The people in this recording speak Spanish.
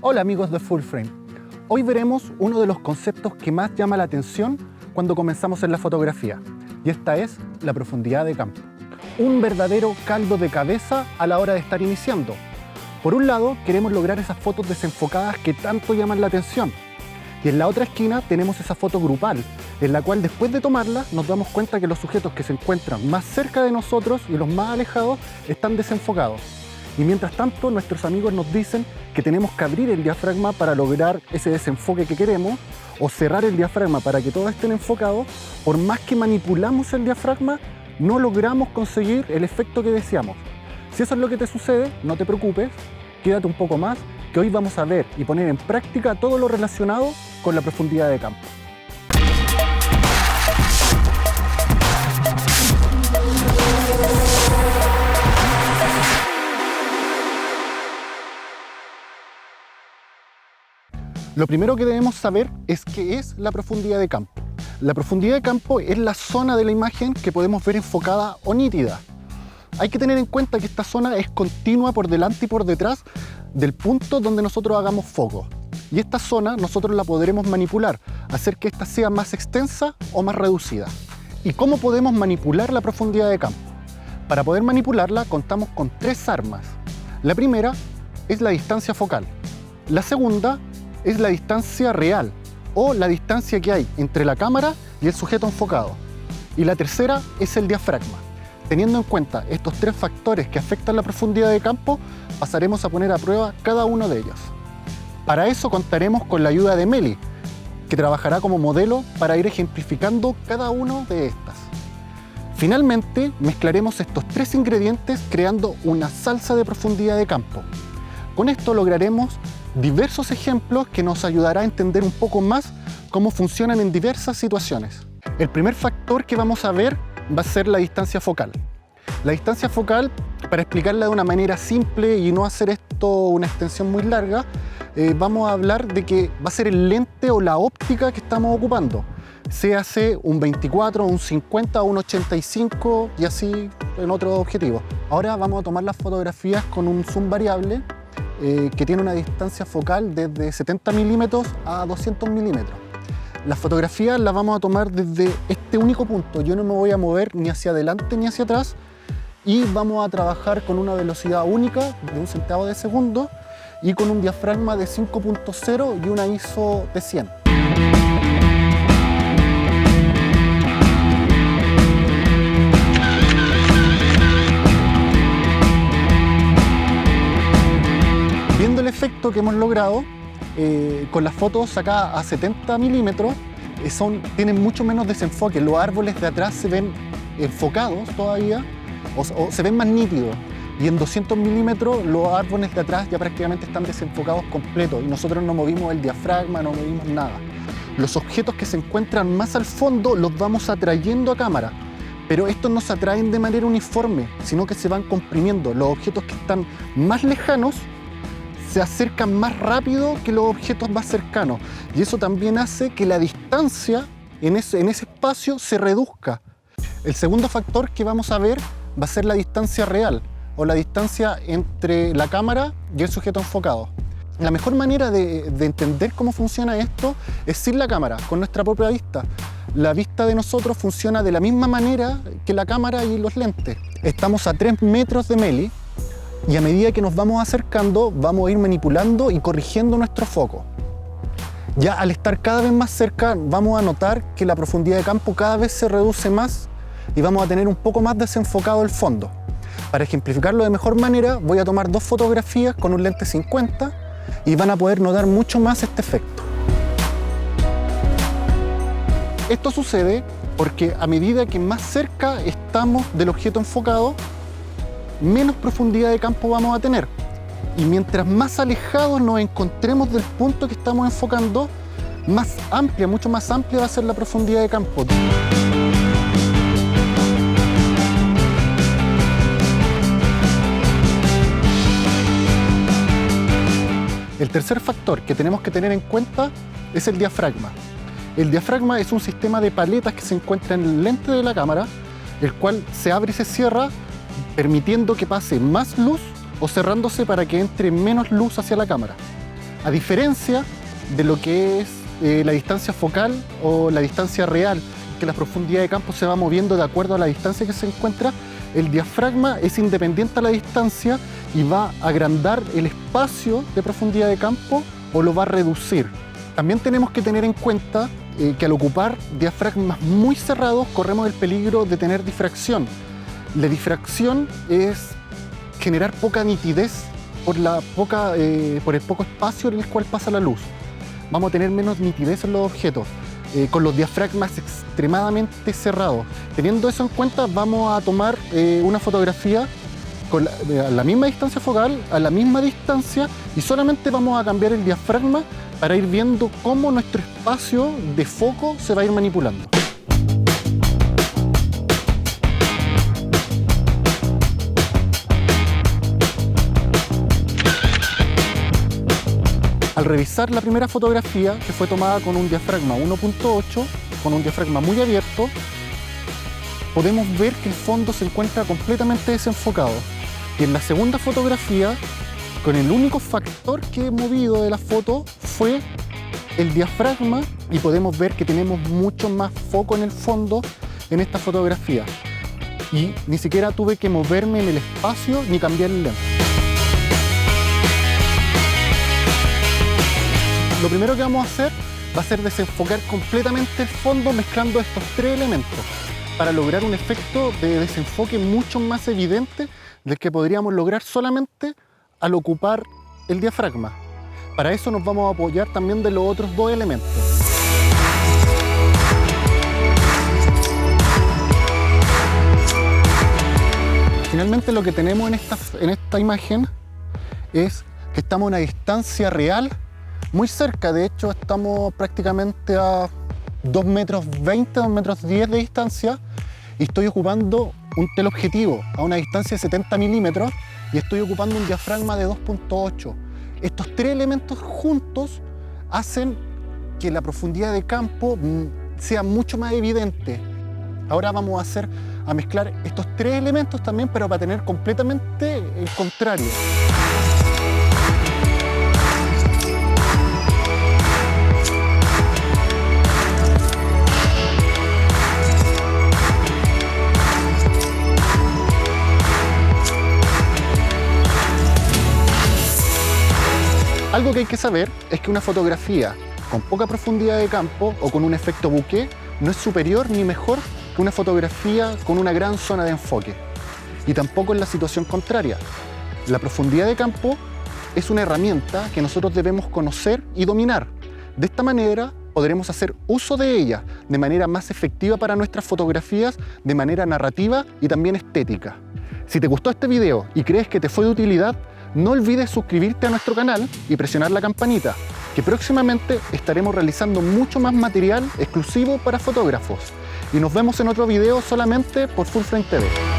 Hola amigos de Full Frame. Hoy veremos uno de los conceptos que más llama la atención cuando comenzamos en la fotografía, y esta es la profundidad de campo. Un verdadero caldo de cabeza a la hora de estar iniciando. Por un lado, queremos lograr esas fotos desenfocadas que tanto llaman la atención, y en la otra esquina tenemos esa foto grupal, en la cual después de tomarla nos damos cuenta que los sujetos que se encuentran más cerca de nosotros y los más alejados están desenfocados. Y mientras tanto nuestros amigos nos dicen que tenemos que abrir el diafragma para lograr ese desenfoque que queremos, o cerrar el diafragma para que todos estén enfocados. Por más que manipulamos el diafragma, no logramos conseguir el efecto que deseamos. Si eso es lo que te sucede, no te preocupes, quédate un poco más, que hoy vamos a ver y poner en práctica todo lo relacionado con la profundidad de campo. Lo primero que debemos saber es qué es la profundidad de campo. La profundidad de campo es la zona de la imagen que podemos ver enfocada o nítida. Hay que tener en cuenta que esta zona es continua por delante y por detrás del punto donde nosotros hagamos foco. Y esta zona nosotros la podremos manipular, hacer que esta sea más extensa o más reducida. ¿Y cómo podemos manipular la profundidad de campo? Para poder manipularla contamos con tres armas. La primera es la distancia focal. La segunda es la distancia real, o la distancia que hay entre la cámara y el sujeto enfocado. Y la tercera es el diafragma. Teniendo en cuenta estos tres factores que afectan la profundidad de campo, pasaremos a poner a prueba cada uno de ellos. Para eso contaremos con la ayuda de Meli, que trabajará como modelo para ir ejemplificando cada uno de estas. Finalmente, mezclaremos estos tres ingredientes creando una salsa de profundidad de campo. Con esto lograremos diversos ejemplos que nos ayudará a entender un poco más cómo funcionan en diversas situaciones. El primer factor que vamos a ver va a ser la distancia focal. La distancia focal, para explicarla de una manera simple y no hacer esto una extensión muy larga, vamos a hablar de que va a ser el lente o la óptica que estamos ocupando. Se hace un 24, un 50 o un 85 y así en otros objetivos. Ahora vamos a tomar las fotografías con un zoom variable que tiene una distancia focal desde 70 milímetros a 200 milímetros. Las fotografías las vamos a tomar desde este único punto. Yo no me voy a mover ni hacia adelante ni hacia atrás, y vamos a trabajar con una velocidad única de 1 centavo de segundo y con un diafragma de 5.0 y una ISO de 100. Viendo el efecto que hemos logrado con las fotos sacadas a 70 milímetros, tienen mucho menos desenfoque. Los árboles de atrás se ven enfocados todavía o se ven más nítidos, y en 200 milímetros los árboles de atrás ya prácticamente están desenfocados completos y nosotros no movimos el diafragma, no movimos nada. Los objetos que se encuentran más al fondo los vamos atrayendo a cámara, pero estos no se atraen de manera uniforme, sino que se van comprimiendo. Los objetos que están más lejanos se acercan más rápido que los objetos más cercanos, y eso también hace que la distancia en ese espacio se reduzca. El segundo factor que vamos a ver va a ser la distancia real, o la distancia entre la cámara y el sujeto enfocado. La mejor manera de entender cómo funciona esto es sin la cámara, con nuestra propia vista. La vista de nosotros funciona de la misma manera que la cámara y los lentes. Estamos a 3 metros de Meli, y a medida que nos vamos acercando, vamos a ir manipulando y corrigiendo nuestro foco. Ya al estar cada vez más cerca, vamos a notar que la profundidad de campo cada vez se reduce más y vamos a tener un poco más desenfocado el fondo. Para ejemplificarlo de mejor manera, voy a tomar dos fotografías con un lente 50 y van a poder notar mucho más este efecto. Esto sucede porque a medida que más cerca estamos del objeto enfocado, menos profundidad de campo vamos a tener. Y mientras más alejados nos encontremos del punto que estamos enfocando, más amplia, mucho más amplia va a ser la profundidad de campo. El tercer factor que tenemos que tener en cuenta es el diafragma. El diafragma es un sistema de paletas que se encuentra en el lente de la cámara, el cual se abre y se cierra permitiendo que pase más luz o cerrándose para que entre menos luz hacia la cámara. A diferencia de lo que es la distancia focal o la distancia real, que la profundidad de campo se va moviendo de acuerdo a la distancia que se encuentra, el diafragma es independiente a la distancia y va a agrandar el espacio de profundidad de campo o lo va a reducir. También tenemos que tener en cuenta que al ocupar diafragmas muy cerrados corremos el peligro de tener difracción. La difracción es generar poca nitidez por el poco espacio en el cual pasa la luz. Vamos a tener menos nitidez en los objetos, con los diafragmas extremadamente cerrados. Teniendo eso en cuenta, vamos a tomar una fotografía a la misma distancia focal, a la misma distancia, y solamente vamos a cambiar el diafragma para ir viendo cómo nuestro espacio de foco se va a ir manipulando. Al revisar la primera fotografía, que fue tomada con un diafragma 1.8, con un diafragma muy abierto, podemos ver que el fondo se encuentra completamente desenfocado. Y en la segunda fotografía, con el único factor que he movido de la foto fue el diafragma, y podemos ver que tenemos mucho más foco en el fondo en esta fotografía. Y ni siquiera tuve que moverme en el espacio ni cambiar el lente. Lo primero que vamos a hacer va a ser desenfocar completamente el fondo mezclando estos tres elementos para lograr un efecto de desenfoque mucho más evidente del que podríamos lograr solamente al ocupar el diafragma. Para eso nos vamos a apoyar también de los otros dos elementos. Finalmente lo que tenemos en esta imagen es que estamos a una distancia real muy cerca. De hecho, estamos prácticamente a 2,20 metros, 2,10 metros de distancia, y estoy ocupando un teleobjetivo a una distancia de 70 milímetros y estoy ocupando un diafragma de 2.8. Estos tres elementos juntos hacen que la profundidad de campo sea mucho más evidente. Ahora vamos a mezclar estos tres elementos también, pero para tener completamente el contrario. Algo que hay que saber es que una fotografía con poca profundidad de campo o con un efecto bokeh no es superior ni mejor que una fotografía con una gran zona de enfoque. Y tampoco en la situación contraria. La profundidad de campo es una herramienta que nosotros debemos conocer y dominar. De esta manera podremos hacer uso de ella de manera más efectiva para nuestras fotografías, de manera narrativa y también estética. Si te gustó este video y crees que te fue de utilidad, no olvides suscribirte a nuestro canal y presionar la campanita, que próximamente estaremos realizando mucho más material exclusivo para fotógrafos. Y nos vemos en otro video solamente por Full Frame TV.